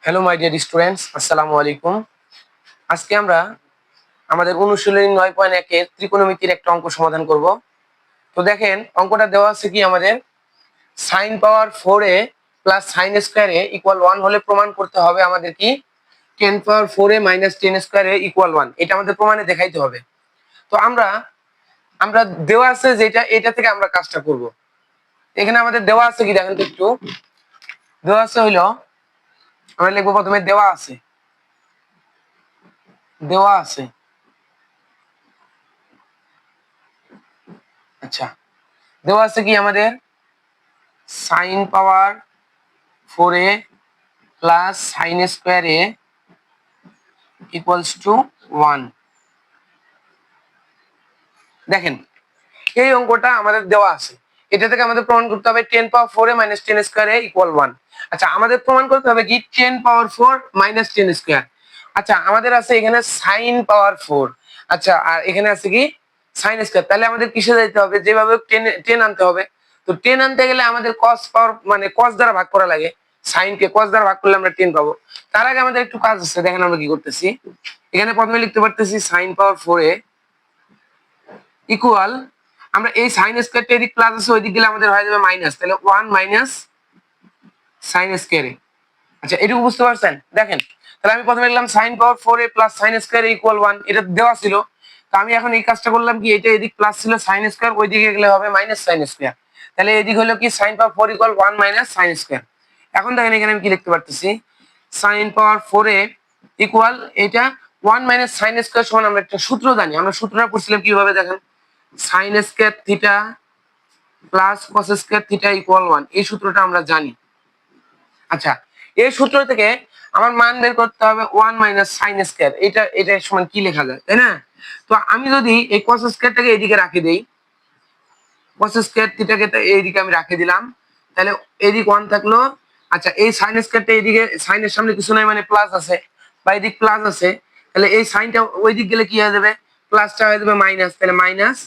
Hello my dear students, আসসালামু আলাইকুম। আজকে আমরা আমাদের অনুশীলনী 9.1 এর ত্রিকোণমিতির একটা অঙ্ক সমাধান করব। তো দেখেন, অঙ্কটা দেওয়া আছে কি আমাদের sin power 4a plus sin square a equal 1 হলে প্রমাণ করতে হবে আমাদের কি 10 power 4a minus 10 square a equal 1। এটা আমাদের প্রমাণে দেখাইতে হবে। তো আমরা আমরা দেওয়া আছে যেটা, এটা থেকে আমরা কাজটা করব। এখানে আমাদের দেওয়া আছে কি দেখেন তো একটু। দেওয়া আছে হইলো, আমরা লিখবো প্রথমে দেওয়া আছে, দেওয়া আছে। আচ্ছা, দেওয়া আছে কি আমাদের sign power 4a plus sine square a equals to 1। দেখেন, এই অঙ্কটা আমাদের দেওয়া আছে, এটা থেকে আমাদের প্রমাণ করতে হবে 10 power 4a minus 10 square a equal 1। আচ্ছা, আমাদের প্রমাণ করতে হবে কি 10 পাওয়ার 4 মাইনাস 10 স্কয়ার। আচ্ছা, আমাদের আছে এখানে সাইন পাওয়ার 4। আচ্ছা, আর এখানে আছে কি সাইন স্কয়ার। তাহলে আমাদের কিসে যেতে হবে, যেভাবে 10 আনতে হবে। তো 10 আনতে গেলে আমাদের cos পাওয়ার মানে cos দ্বারা ভাগ করা লাগে। সাইন কে cos দ্বারা ভাগ করলে আমরা 10 পাবো। তার আগে আমাদের একটু কাজ আছে, দেখেন আমরা কি করতেছি। এখানে প্রথমে লিখতে পারতেছি সাইন পাওয়ার 4a ইকুয়াল, আমরা এই সাইন স্কয়ারটা এদিক প্লাস আছে, ওইদিক গেলে আমাদের হয়ে যাবে মাইনাস, তাহলে 1 মাইনাস সাইন স্কয়ার a। আচ্ছা, এটুকু বুঝতে পারছেন? দেখেন, তাহলে আমি প্রথমে লিখলাম sin পাওয়ার 4a plus sin square equal 1, এটা দেওয়া ছিল। তো আমি এখন এই কাজটা করলাম কি, এটা এদিক প্লাস ছিল sin স্কয়ার, ওইদিকে গেলে হবে মাইনাস sin স্কয়ার। তাহলে এদিক হলো কি sin পাওয়ার 4 ইকুয়াল 1 মাইনাস sin স্কয়ার। এখন দেখেন এখানে আমি কি লিখতে পারতেছি, sin পাওয়ার 4a ইকুয়াল এটা 1 মাইনাস sin স্কয়ার সমান, আমরা একটা সূত্র জানি, আমরা সূত্রটা পড়ছিলাম কিভাবে দেখেন, sin square theta plus cos square theta equal 1, এই সূত্রটা আমরা জানি। আচ্ছা, এই সূত্র থেকে আমার মান বের করতে হবে 1 মাইনাস সাইন স্কয়ার, এটা সমান কি লেখা যায়, তাই না? তো আমি যদি এই cos স্কয়ারটাকে এইদিকে রাখি দেই, cos স্কয়ার থিটাকে এইদিকে আমি রাখি দিলাম, তাহলে এদিক 1 থাকলো। আচ্ছা, এই সাইন স্কয়ারটা এইদিকে, সাইনের সামনে কিছু নাই মানে প্লাস আছে, বা এদিক প্লাস আছে, তাহলে এই সাইনটা ওইদিক গেলে কি হয়ে যাবে, প্লাসটা হয়ে যাবে মাইনাস, তাহলে মাইনাস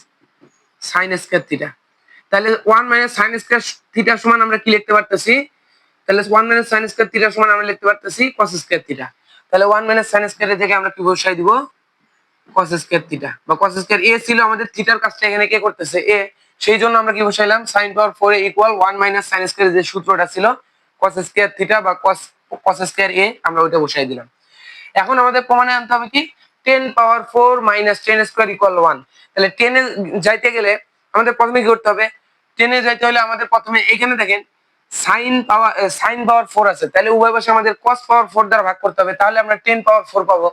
সাইন স্কয়ার থিটা। তাহলে 1 মাইনাস সাইন স্কয়ার থিটা সমান আমরা কি লিখতে পারতেছি, তাহলে 1 মাইনাস sin স্কয়ার থিটা সমান আমরা লিখতে পারতেছি cos স্কয়ার থিটা। তাহলে 1 মাইনাস sin স্কয়ার থেকে আমরা কি বসাই দিব, cos স্কয়ার থিটা, বা cos স্কয়ার a ছিল আমাদের, থিটার কাজটা এখানে কে করতেছে, a। সেই জন্য আমরা কি বসাইলাম sin পাওয়ার 4a equal 1 minus sin square, যে সূত্রটা ছিল cos স্কয়ার থিটা বা cos স্কয়ার a, আমরা ওইটা বসাই দিলাম। এখন আমাদের প্রমাণে আনতে হবে কি 10 পাওয়ার 4 মাইনাস 10 স্কয়ার ইকুয়াল 1। তাহলে 10 এ যাইতে গেলে আমাদের প্রথমে কি করতে হবে, 10 এ যাইতে হলে আমাদের প্রথমে এখানে দেখেন সাইন পাওয়ার 4 আছে, তাহলে উভয় পাশে আমাদের cos পাওয়ার 4 দ্বারা ভাগ করতে হবে, তাহলে আমরা 10 পাওয়ার 4 পাবো।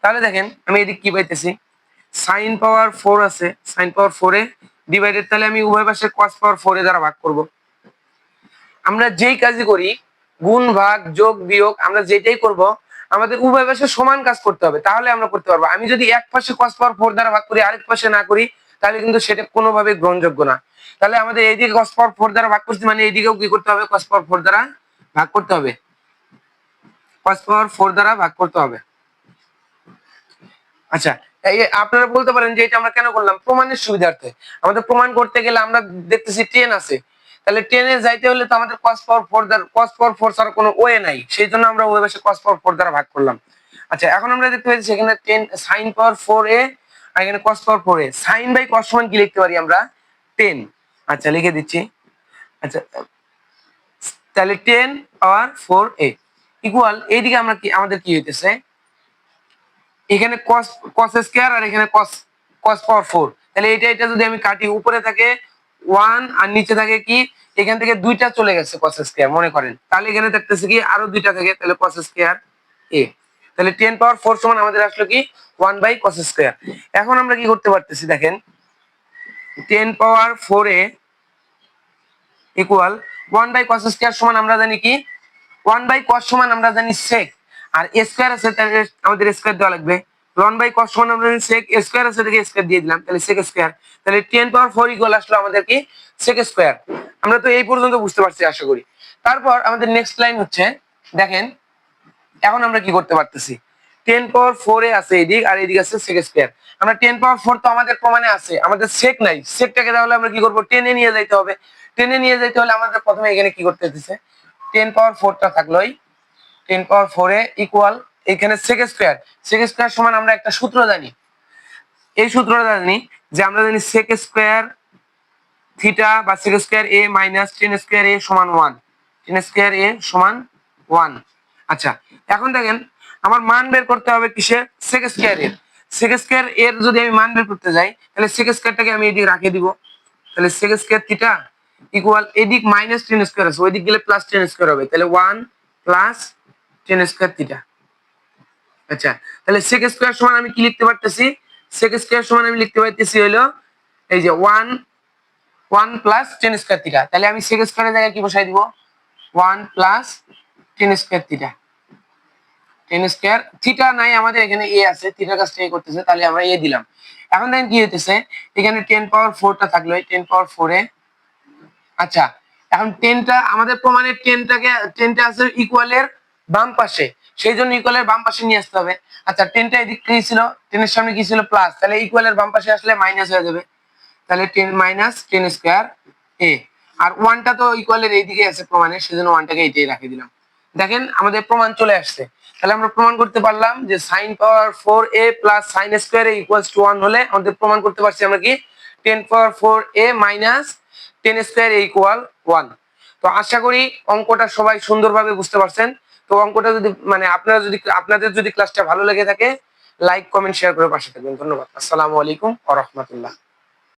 তাহলে দেখেন আমি এদিক কি পাইতেছি, সাইন পাওয়ার 4 আছে, সাইন পাওয়ার 4 এ ডিভাইডেড, তাহলে আমি উভয় পাশে cos পাওয়ার 4 এর দ্বারা ভাগ করব। আমরা যেই কাজই করি, গুণ ভাগ যোগ বিয়োগ, আমরা যেটাই করব আমাদের উভয় পাশে সমান কাজ করতে হবে, তাহলে আমরা করতে পারবো। আমি যদি এক পাশে cos পাওয়ার 4 দ্বারা ভাগ করি, আরেক পাশে না করি, তাহলে কিন্তু সেটা কোনোভাবে গ্রহণযোগ্য না। তাহলে আমাদের এইদিকে cos পাওয়ার 4 দ্বারা ভাগ করছি, মানে এইদিকেও কি করতে হবে, cos পাওয়ার 4 দ্বারা ভাগ করতে হবে, cos পাওয়ার 4 দ্বারা ভাগ করতে হবে। আচ্ছা, এই আপনারা বলতে পারেন যে এটা আমরা কেন করলাম, প্রমাণের সুবিধার্থে। আমাদের প্রমাণ করতে গেলে আমরা দেখতেছি 10 আছে, তাহলে 10 এ যাইতে হলে তো আমাদের cos পাওয়ার 4 দ্বারা, cos পাওয়ার 4 ছাড়া কোনো ওয়ে নাই, সেই জন্য আমরা ওই পাশে cos পাওয়ার 4 দ্বারা ভাগ করলাম। আচ্ছা, এখন আমরা দেখতে পাচ্ছি এখানে 10 sin পাওয়ার 4a আর এখানে cos power 4a, sin by cos সমান কি লিখতে পারি আমরা, 10। আচ্ছা, লিখে দিচ্ছি। আচ্ছা, তাহলে 10 পাওয়ার 4a ইকুয়াল, এইদিকে আমরা কি, আমাদের কি হইতেছে, এখানে cos স্কয়ার আর এখানে cos পাওয়ার 4, তাহলে এটা যদি আমি কাটি, উপরে থাকে 1 আর নিচে থাকে কি, এখান থেকে দুইটা চলে গেছে cos স্কয়ার মনে করেন, তাহলে এখানে থাকতেছে কি আরো দুইটা থাকে, তাহলে cos স্কয়ার a। তাহলে 10 পাওয়ার 4 সমান আমাদের আসলো কি 1 বাই cos স্কয়ার। এখন আমরা কি করতে পারতেছি দেখেন, 10 power 4a equal 1 by cos square সমান আমরা জানি কি 1 বাই cos সমান আমরা জানি sec, আর স্কয়ার আছে তাহলে আমাদের স্কয়ার দেওয়া লাগবে। 1 বাই cos সমান আমরা জানি sec, স্কয়ার আছে থেকে স্কয়ার দিয়ে দিলাম, তাহলে sec স্কয়ার। তাহলে 10 পাওয়ার 4 ইকুয়াল আসলো আমাদের কি sec স্কয়ার। আমরা তো এই পর্যন্ত বুঝতে পারছি আশা করি। তারপর আমাদের নেক্সট লাইন হচ্ছে, দেখেন এখন আমরা কি করতে পারতেছি, 10 পাওয়ার 4 এ আছে এদিক, আর এদিক আছে sec স্কয়ার। আমরা 10 পাওয়ার 4 তো আমাদের প্রমাণে আছে, আমাদের sec নাই, secটাকে তাহলে আমরা কি করব, 10 এ নিয়ে যাইতে হবে। 10 এ নিয়ে যাইতে হলে আমাদের প্রথমে এখানে কি করতে হইতেছে, 10 পাওয়ার 4 টা থাকলোই, 10 পাওয়ার 4 এ ইকুয়াল এখানে sec স্কয়ার সমান আমরা একটা সূত্র জানি, এই সূত্রটা জানি যে আমরা জানি sec স্কয়ার থিটা বা sec square a minus tan square a সমান 1, tan স্কয়ার a সমান 1। আচ্ছা এখন দেখেন আমার মান বের করতে হবে কিসের, sec স্কয়ার এর। sec স্কয়ার এর যদি আমি মান বের করতে যাই তাহলে sec স্কয়ারটাকে আমি এদিকে রাখে দিব, তাহলে sec স্কয়ার থিটা ইকুয়াল এদিক মাইনাস tan স্কয়ার আছে ওইদিক গেলে প্লাস tan স্কয়ার হবে, তাহলে 1 প্লাস tan স্কয়ার থিটা। আচ্ছা তাহলে sec স্কয়ার সমান আমি কি লিখতে পারতেছি, sec স্কয়ার সমান আমি লিখতে পারতেছি হলো এই যে 1 প্লাস tan স্কয়ার থিটা, তাহলে আমি sec স্কয়ারের জায়গায় কি বসাই দিব, 1 plus tan square theta. tan square theta নাই আমাদের, এখানে a আছে, থিটার কাজটা a করতেছে, তাহলে আমরা a দিলাম। এখন দেখেন কি হইতেছে, এখানে 10 পাওয়ার 4 টা থাকলো, এই 10 পাওয়ার 4 এ আচ্ছা এখন 10 টা আমাদের প্রমাণের 10 টা আছে ইকুয়ালের বাম পাশে, সেই জন্য ইকুয়ালের বাম পাশে নিয়ে আসতে হবে। আচ্ছা 10 টা এদিক কি ছিল, 10 এর সামনে কি ছিল প্লাস, তাহলে ইকুয়ালের বাম পাশে আসলে মাইনাস হয়ে যাবে, তাহলে 10 মাইনাস tan স্কয়ার a। আর 1 টা তো ইকুয়ালের এইদিকে আছে প্রমাণে, সেজন্য 1 টাকে এইটাই রাখি দিলাম। দেখেন আমাদের প্রমাণ চলে আসছে, তাহলে আমরা প্রমাণ করতে পারলাম যে sin power 4a plus sin square a equals to 1 হলে আমাদের প্রমাণ করতে পারছি আমরা কি 10 power 4a minus tan square a equal 1। তো আশা করি অঙ্কটা সবাই সুন্দরভাবে বুঝতে পারছেন। তো অঙ্কটা যদি মানে আপনাদের যদি ক্লাসটা ভালো লেগে থাকে লাইক কমেন্ট শেয়ার করে পাশে থাকবেন। ধন্যবাদ। আসসালামু আলাইকুম ওয়া রাহমাতুল্লাহ।